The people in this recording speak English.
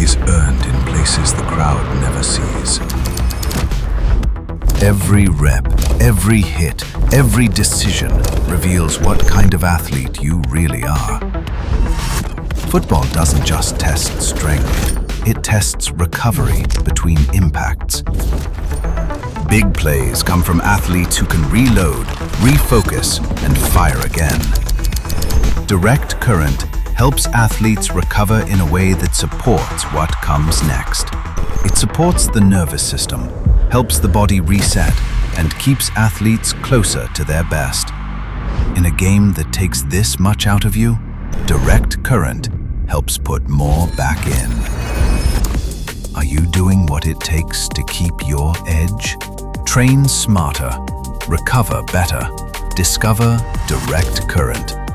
is earned in places the crowd never sees. Every rep, every hit, every decision reveals what kind of athlete you really are. Football doesn't just test strength, it tests recovery between impacts. Big plays come from athletes who can reload, refocus, and fire again. Direct current helps athletes recover in a way that supports what comes next. It supports the nervous system, helps the body reset, and keeps athletes closer to their best. In a game that takes this much out of you, direct current helps put more back in. Are you doing what it takes to keep your edge? Train smarter, recover better, discover direct current.